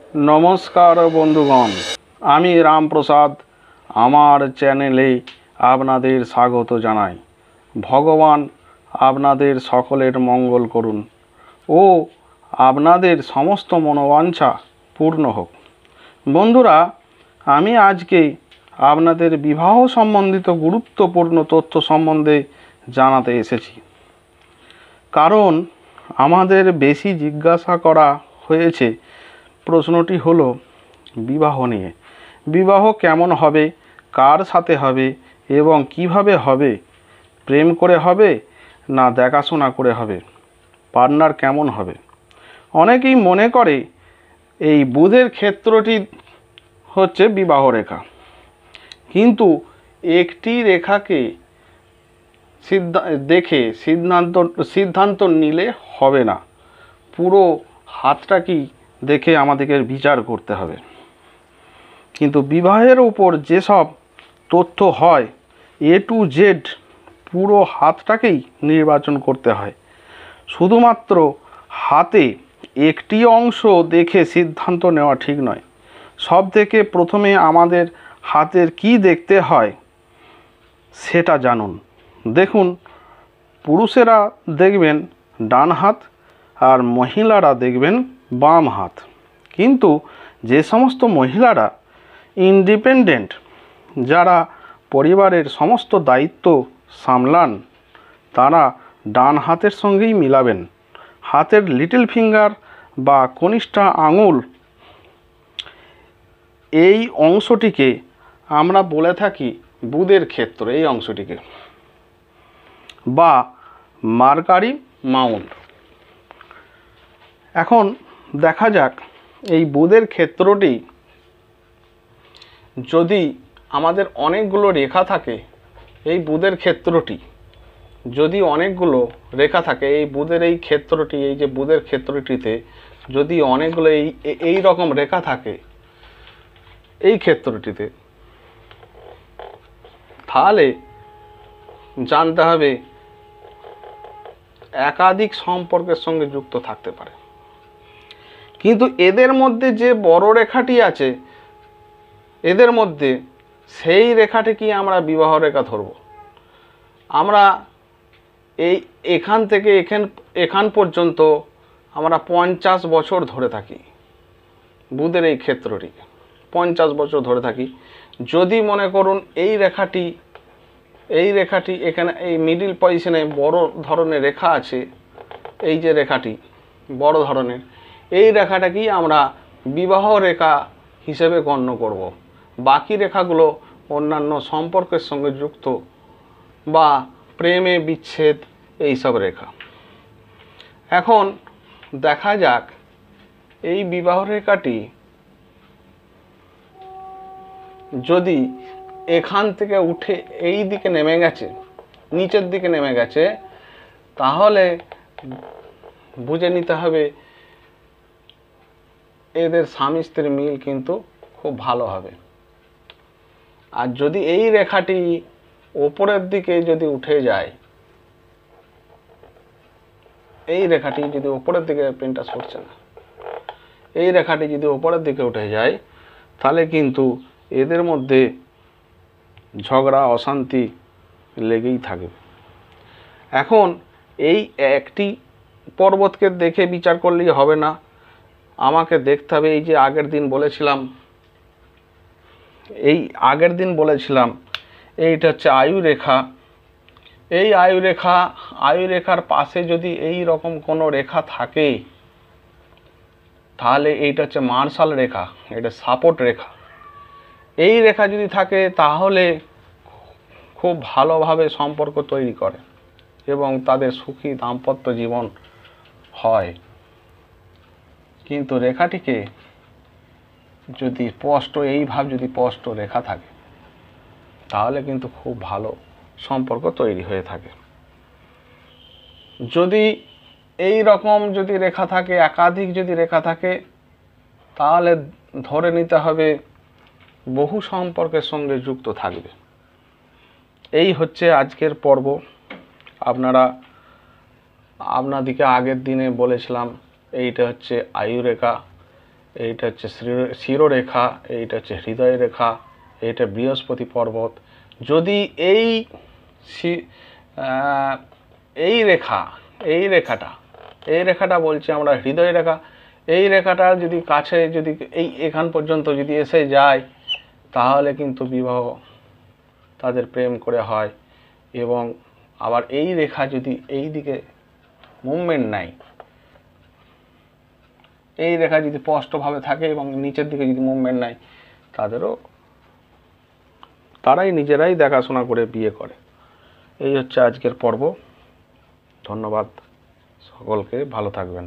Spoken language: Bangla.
नमस्कार बंधुगण, आमी रामप्रसाद आमार चैनेले आपनादेर स्वागत जानाई। भगवान आपनादेर सकलेर मंगल करुन ओ आपनादेर समस्त मनोबांछा पूर्ण होक। बंधुरा, आमी आजके आपनादेर विवाह सम्बन्धित गुरुत्वपूर्ण तथ्य सम्बन्धे जानाते एसेछि। कारण आमादेर बेशी जिज्ञासा करा हयेछे प्रश्नटी हलो विवाह निये। विवाह केमन हबे, कार साथे हबे एवं किभाबे हबे, प्रेम करे हबे ना देखाशोना करे हबे, पार्टनार केमन हबे। अनेकेई मने करे एई बुधेर क्षेत्रटी हच्छे विवाह रेखा, किन्तु एकटी रेखाके देखे सिद्धांत निले हबे ना, पुरो हातटाकेई देखे आमादेरके विचार करते हबे। किन्तु विवाहेर ओपर जे सब तथ्य हय ए टू जेड पुरो हातटाकेई निर्वाचन करते हय। शुधुमात्र हाते एकटी अंश देखे सिद्धांत नेওয়া ठीक नय। सबथेके प्रथमे आमादेर हातेर कि देखते हय सेटा जानून। देखुन, पुरुषेरा देखबेन डान हाथ और महिलारा देखबेन बाम हाथ। किन्तु जे समस्त महिलारा इंडिपेंडेंट, जारा परिवारेर समस्त दायित्व सामलान, तारा डान हाथेर संगेई मिलाबेन। हाथेर लिटिल फिंगार बा कनिष्ठ आंगुल এই অংশটিকে আমরা বলে থাকি বুধের ক্ষেত্র। এই অংশটিকে বা মার্কারি মাউন্ট। এখন দেখা যাক এই বুধের ক্ষেত্রটি যদি আমাদের অনেকগুলো রেখা থাকে, এই বুধের ক্ষেত্রটি যদি অনেকগুলো রেখা থাকে, এই বুধের এই ক্ষেত্রটি, এই যে বুধের ক্ষেত্রটিতে যদি অনেকগুলো এই রকম রেখা থাকে এই ক্ষেত্রটিতে, তাহলে জানতে হবে একাধিক সম্পর্কের সঙ্গে যুক্ত থাকতে পারে। কিন্তু এদের মধ্যে যে বড় রেখাটি আছে, এদের মধ্যে সেই রেখাটিকে আমরা বিবাহ রেখা ধরব। আমরা এখান থেকে এখান পর্যন্ত আমরা 50 বছর ধরে থাকি। বুধের এই ক্ষেত্রটিকে 50 বছর ধরে থাকি। যদি মনে করুন এই রেখাটি এখানে এই মিডল পজিশনে বড় ধরনের রেখা আছে, এই যে রেখাটি বড় ধরনের, এই রেখাটাকেই আমরা বিবাহ রেখা হিসেবে গণ্য করব। বাকি রেখাগুলো অন্যান্য সম্পর্কের সঙ্গে যুক্ত বা প্রেমে বিচ্ছেদ এইসব রেখা। এখন দেখা যাক এই বিবাহ রেখাটি যদি এখান থেকে উঠে এই দিকে নেমে গেছে, নিচের দিকে নেমে গেছে, তাহলে বুঝে নিতে হবে এদের স্বামী স্ত্রীর মিল কিন্তু খুব ভালো হবে। আর যদি এই রেখাটি উপরের দিকে যদি উঠে যায়, এই রেখাটি যদি উপরের দিকে, পেনটা সরছে না, এই রেখাটি যদি উপরের দিকে উঠে যায়, তাহলে কিন্তু এদের মধ্যে ঝগড়া অশান্তি লেগেই থাকবে। এখন এই একটি পর্বতকে দেখে বিচার করলেই হবে না, আমাকে দেখতে হবে এই যে আগের দিন বলেছিলাম এইটা হচ্ছে আয়ু রেখা। এই আয়ু রেখার পাশে যদি এই রকম কোনো রেখা থাকে, তাহলে এইটা হচ্ছে মার্শাল রেখা, এটা সাপোর্ট রেখা। এই রেখা যদি থাকে তাহলে খুব ভালোভাবে সম্পর্ক তৈরি করে এবং তাদের সুখী দাম্পত্য জীবন হয়। কিন্তু রেখাটিকে যদি স্পষ্ট রেখা থাকে, তাহলে কিন্তু খুব ভালো সম্পর্ক তৈরি হয়ে থাকে। যদি এই রকম যদি রেখা থাকে, একাধিক যদি রেখা থাকে, তাহলে ধরে নিতে হবে বহু সম্পর্কের সঙ্গে যুক্ত থাকবে। এই হচ্ছে আজকের পর্ব। আপনাদেরকে আগের দিনে বলেছিলাম এইটা হচ্ছে আয়ু রেখা, এইটা হচ্ছে শিরোরেখা, এইটা হচ্ছে হৃদয় রেখা, এইটা বৃহস্পতি পর্বত। যদি এই রেখাটা বলছি আমরা হৃদয় রেখা, এই রেখাটা যদি কাছে যদি এখান পর্যন্ত যদি এসে যায়, তাহলে কিন্তু বিবাহ তাদের প্রেম করে হয়। এবং আবার এই রেখা যদি এই দিকে মুভমেন্ট নাই, এই রেখা যদি স্পষ্টভাবে থাকে এবং নিচের দিকে যদি মুভমেন্ট নাই, তারাই নিজেরাই দেখাশোনা করে বিয়ে করে। এই হচ্ছে আজকের পর্ব। ধন্যবাদ সকলকে, ভালো থাকবেন।